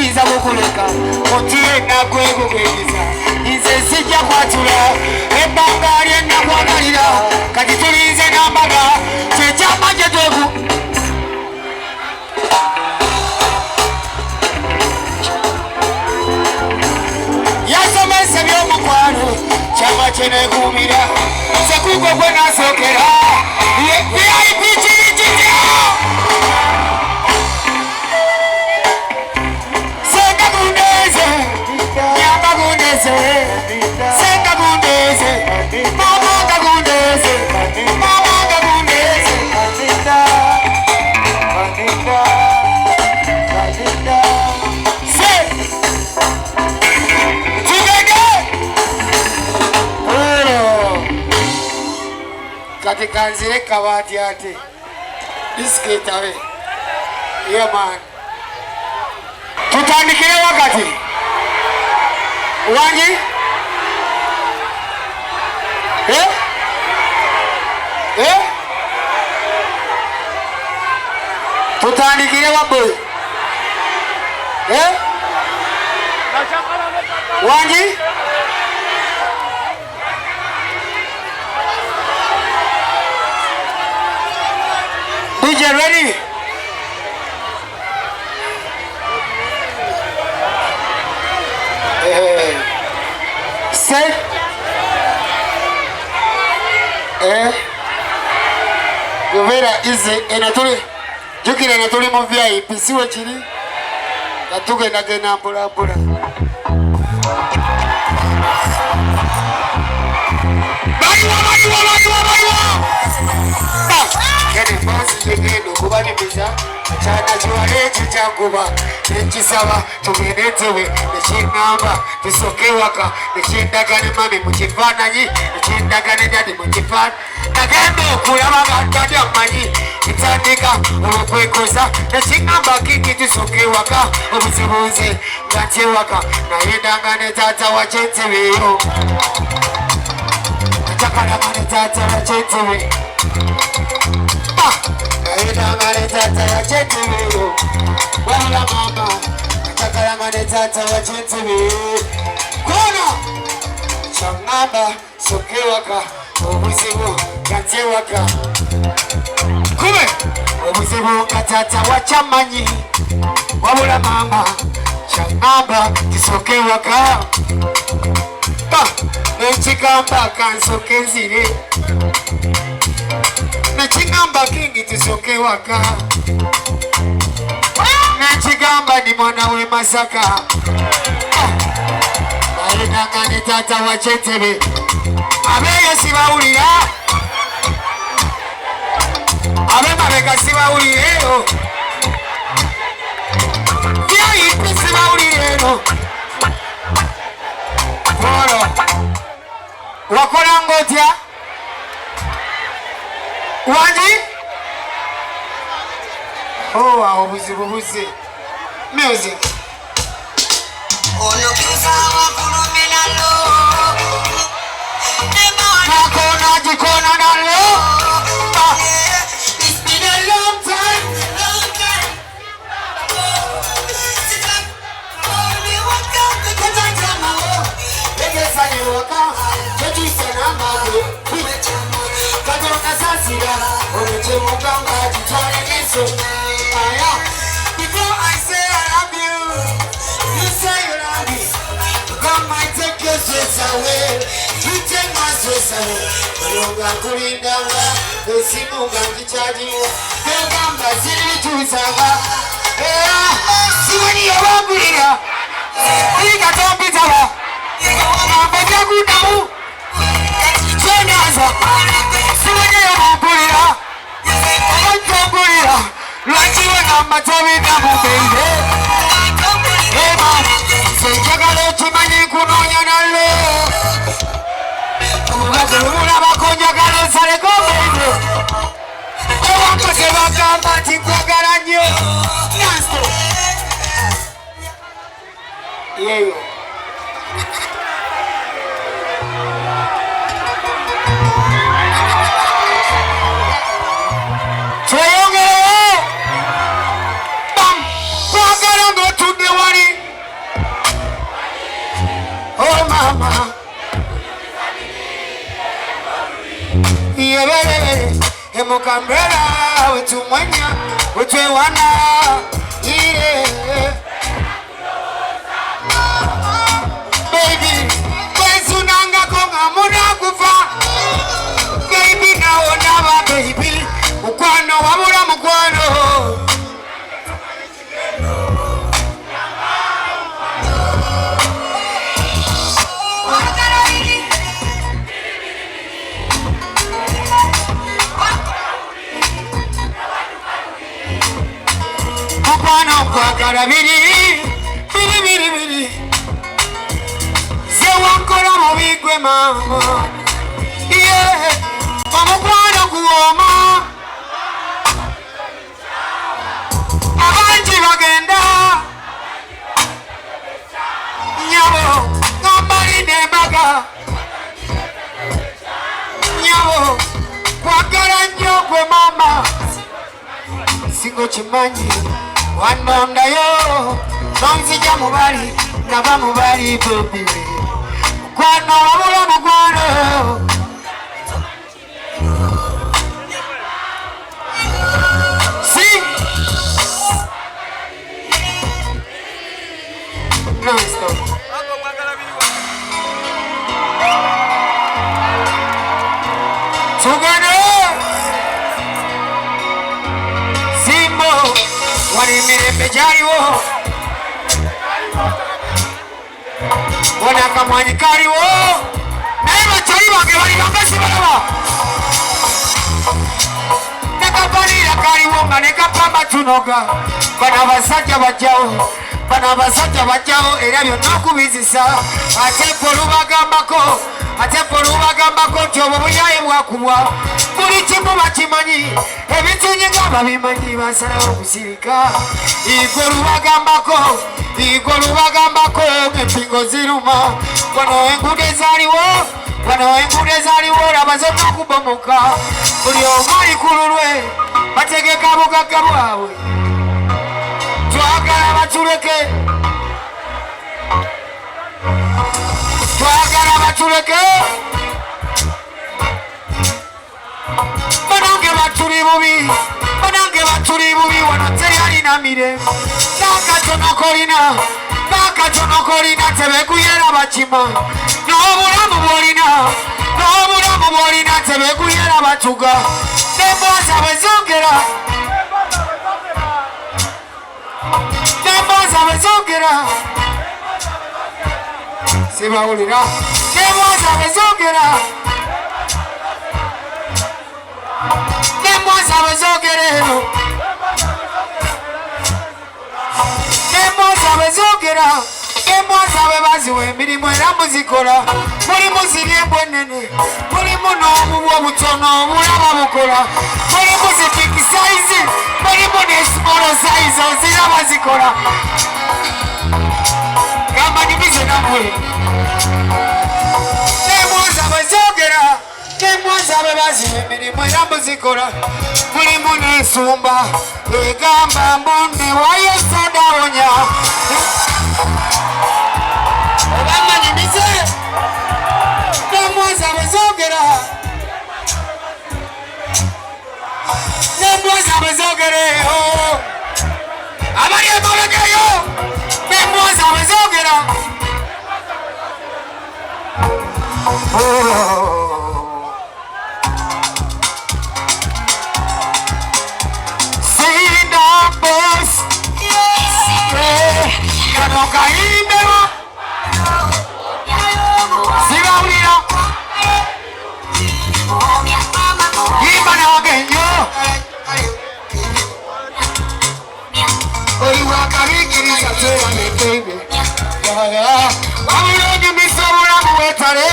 siyinza kukuleka otu yenna gwegugwegiza nze sijja kwatula ebbanga lyennakwagalira kati tulinze n'ambaga kyekyama gye tweku yasomesa by'omukwano kyama kyeneekuumira nze kugo gwe nasookera VIP kiri kitya senga gundeze nyamba gundeze senga gundeze mamanga gundeze mamanga gundeze kati kanzire kabati ate disketawe man tutandikire wakati wangi tutandikire waboy wangi DJ ready? Set. Guvera ize enatuli jukira enatuli mu VIP siwe kiri katugenda gena mbula mbula kene mbazi yegendo kuba nibisa chana chiwale chichakuba nekisaba tugenetewe nekingamba tusokewaka nekindagane mami mukifaananyi nekindagane dadi mukifaana nagenda okulabaga dadi amanyi kitandika olwokwekoza nekingamba kiki tusokewaka obuzibuze nga ntyewaka naye ndangane taata wakyentebeyo atakalagane taata wakyentewe Ayidangane tata wachenteweyo wala mama atakalangane tata wachenteweyo kono changamba sokewaka obuzibu gatewaka kube obuzibu gatata wachamanyi wabula mama changamba kisokewaka nekigamba kansokenzire nekigamba kingi tisokewaka nekigamba ni mwana we Masaka ayinangane tata wachetebe abeyo sibawulira abemabega sibawulireyo VIP sibawulireyo Polo wakola ngotya wangi awo buzibu buze music ono kisawa kuluminalo nakona jikona nalo it's been a long time only one time because I tell my own legesa niwaka jejisena mago kadona sasira oneche muganga jitwale neso before I say I love you, you say you love me. God might take your stress away, you take my stress away. Kulunga kulindanga, esimunga nkichajiwa, tegamba ziri tuzaga. Siwani yawabulira, ika tompitaba, nambeja kudamu, chenaza, siwani yawabulira, yawabulira. Lwachiwe na matobi na mubende Ema Senjagale chimanyi kunonya nalo Mulakulula bakonjagale sale komende Ewa mpate wakamba tinkwagala nyo Nasto Yeyo Tweyongere Bam Kwagala ngo tude wali mukambera wetu mwanya wetwe wana ire baby kwezu nanga konga muna kufa baby naona wa baby mukwano wabula mukwano Kwakara biri Zewankora mubigwe mama Yeah Mamukwana kuwoma Abanji bagenda Nyabo Ngambari nembaga Nyabo Kwakara nyogwe mama Singo chimanyi Wanonda yo, nonzija mubali, naba mubali baby. Kwano wabula mukwano. See? No, stop. Together. Simbo. Wani mirembe jariwo Wana kamwani kariwo Naima chariwa gewani mambesi walawa Nakabarira kariwo Maneka pamba tunoga Bana basajja bajao Erabyo nakubizisa Ate polubagambako Tyobo buyaye bwakubwa Buli kimu bakimanyi Ebintu nyinga babimanyi basalawo okusirika Igwo lubagambako Empingo ziruma Wano enguudo ezaliwo Laba zonna okubomoka Buli omu ali ku lulwe Bategeka bugagga bwabwe Twagala batuleke Banange batuli bubi Wano teri alina mire Nakatono kolina Tebekuyera bakima N'obulamu bwolina Tebekuyera batuga N'embooza bezongera Sibawulira N'embooza bezongera eno Embooza bebaziwa emirimu era muzikola Mulimu ziri embwenene Mulimu n'obubu obutono obulaba bukola Mulimu zi big size Mulimu ne small size oziraba zikola Gamba nimize namwe Embooza bebaziwa emirimu era muzikola Mulimu n'ensumba egamba mbunde wayo sadawonya Obamanyi mize N'embooza bezogera Abali emabagayo N'embooza bezogera Sinda boss Kano kaimbewa Sibawulira Yimba n'agenyo Oyiwakabikiriza twewale baby Wabulonye misobulamu wetale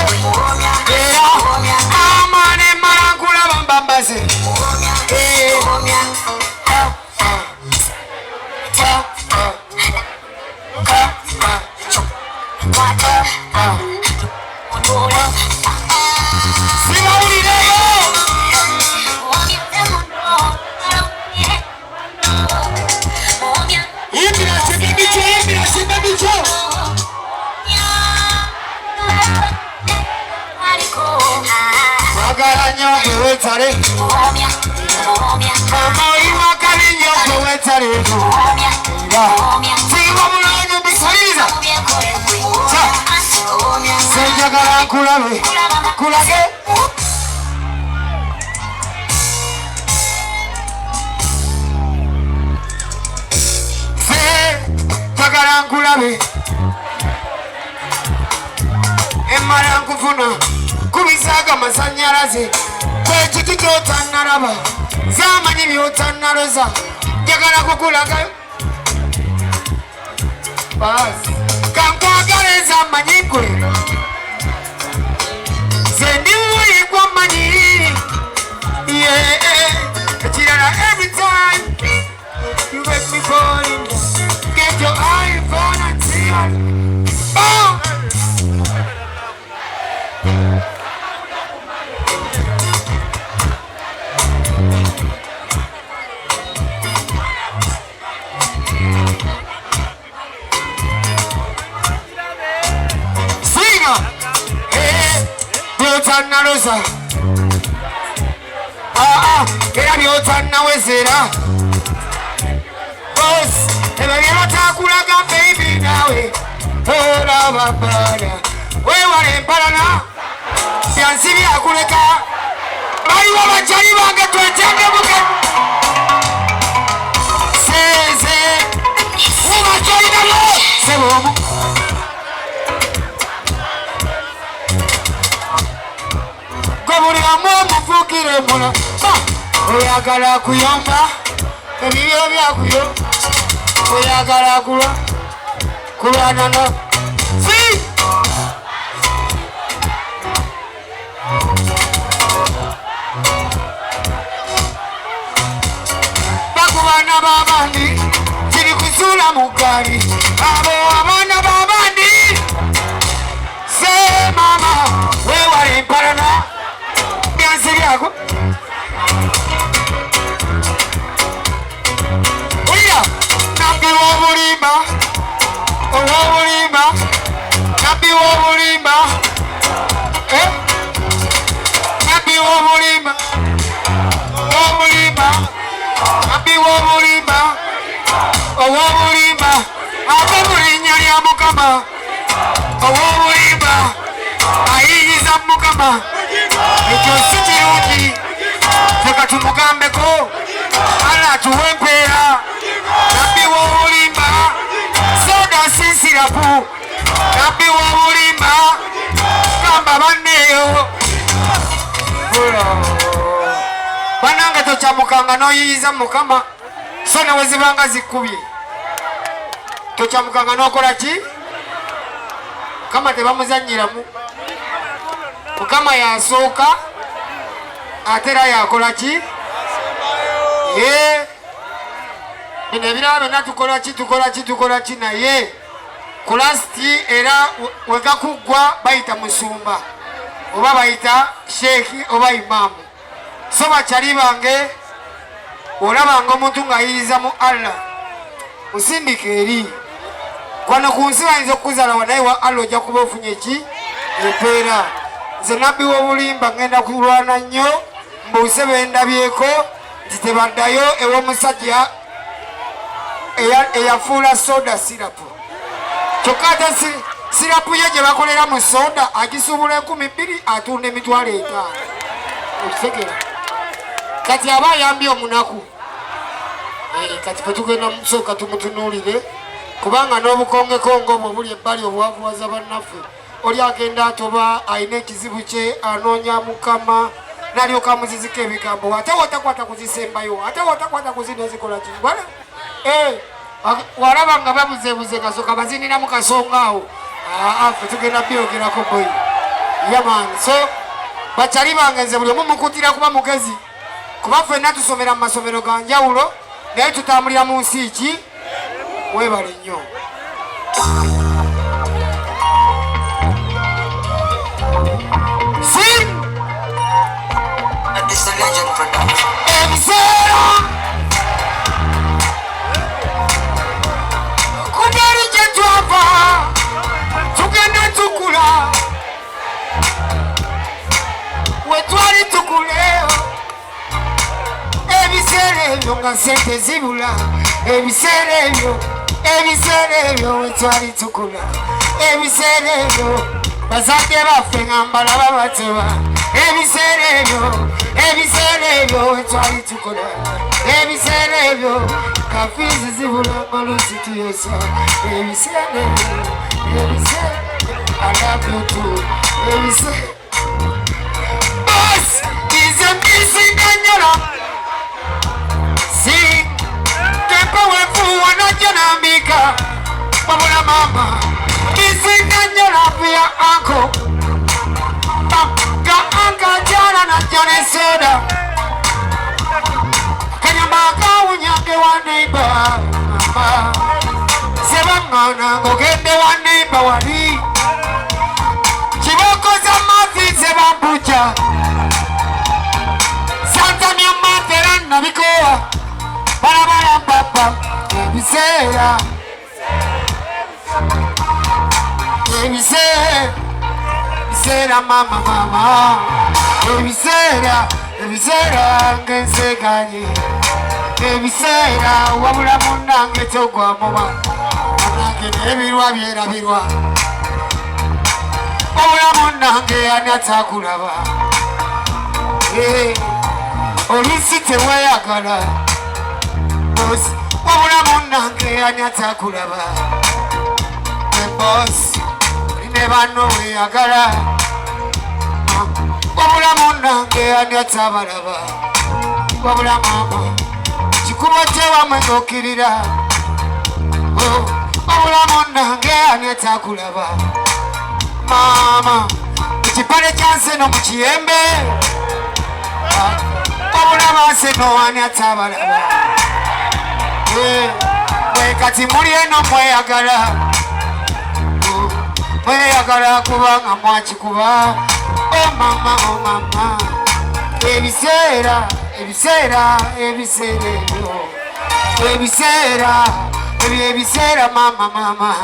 Era amane marankula bambambaze Sibawulireyo Yimbira sebebicho Wagala nyo wetale Omoi wakalinyo kwetarego Siwa mulonyo bisaliza Senjagala kulabe Kulage Senjagala kulabe Emara nkufuna Kubisaga masanyalaze Kwechiki kyotanaraba Zamanyi byotanaloza Njagala kukulaga Basi Kankwagala zamanyi kwe Zendiwe kwa manyi Yeah Chirala every time You make me fall in Get your iPhone and see it Oh Narosa era byotana wezera boss ebyo takulaga baby nawe ora babana we wale mpalana byansibi akuleka bali wabachali bange twetenge buke seze umachali nalo sebo Mufukire muna oyagala kuyomba ebibyo byakuyo oyagala kulwana no si bakubana babandi kiri kusula mugari abo abana babandi se mama we wale parana Siriago Oya Nabi wobulimba Owobulimba Nabi wobulimba Nabi wobulimba Owobulimba Nabi wobulimba Owobulimba Ate mulinya lya Mukama Owobulimba Ayiyiza Mukama Ekyo sikirungi Feka tumugambeko Ala tuwempera Nabbi wobulimba Soda sinsirapu Nabbi wobulimba Kamba banneyo Banange tochamukanga noyiyiza Mukama So nawezibanga zikubye Tochamukanga nokola ki Kama tebamuzanyiramu Mukama yasooka atera yakola ki bino ebirabo natukola ki naye kulasti era wegakugwa bayita musumba oba bayita sheeki oba imamu so bakyali bange olabanga omuntu ng'ayiriza mu Allah musindika eri kwano ku nsi bayinza okuzalawa naye wa Allah ojja kuba ofunye ki empeera Nze Nabbi wobulimba ngenda kulwana nnyo mbuuse bendabyeko nti tebaddayo ew'omusajja eyafuula soda sirapu kyokka ate sirapu ye gye bakolera mu soda agisuubula 12 atunda emitwalo 5 okitegera kati aba ayambye omunaku kati fe tugenda musooka tumutunuulire kubanga n'obukongekonge obwo buli ebbali obwavuwaza bannaffe oli agenda atoba ayina ekizibu kye anoonya Mukama n'alyoka amuzizika ebigambo ate wotakwata kuzisembayo ate wotakwata kuzina ezikola ki walaba nga babuzeebuze kasooka baziniramu kasonga awo ffe tugenda byogerako boyi yamaani so bakyali bange nze buli omu mukutira kuba mugezi kuba ffenna tusomera mu masomero ga njawulo naye tutambulira mu nsi ki webale nnyo kudari gye twava tugenda tukula we twali tukuleyo sente zibula ebiseera ebyo wetwali tukula ebiseera ebyo bazadde baffe ngambala babateba ebiseera ebyo wetwali tukula ebiseera ebyo kafiizi zibula maluzi tuyosa ebiseera I love you too ebiseera boss is a missing anyola sing tempo wefu wanajanambika wabula mama missing anyola via uncle ga anka jana na jane soda kanyamaka unyake wa neighbor mama sebangana ngogende wa neighbor wali chiboko za mafi sebambucha santa miamatera nabikoa barabara papa ebiseera mama ebiseera ngenseganye ebiseera wabula munange togwa muba munange nebirwa byerabirwa wabula munange ani atakulaba oluusi teweyagala wabula munange ani atakulaba ebosi ne banno weyagala wabula munange ani atabalaba wabula mama kikuba kyewamwe ng'okkirira wabula munange ani atakulaba mama ekipale kyanseno mu kiyembe wabula banseno ani atabalaba mwe kati muli eno mweyagala kubanga mwakikuba mama ebiseera mama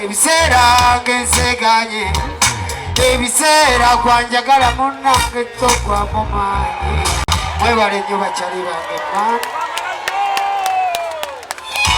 ebiseera ngenseganye ebiseera gwanjagala munange togwa mu maanyi mwebale nnyo bakyali bange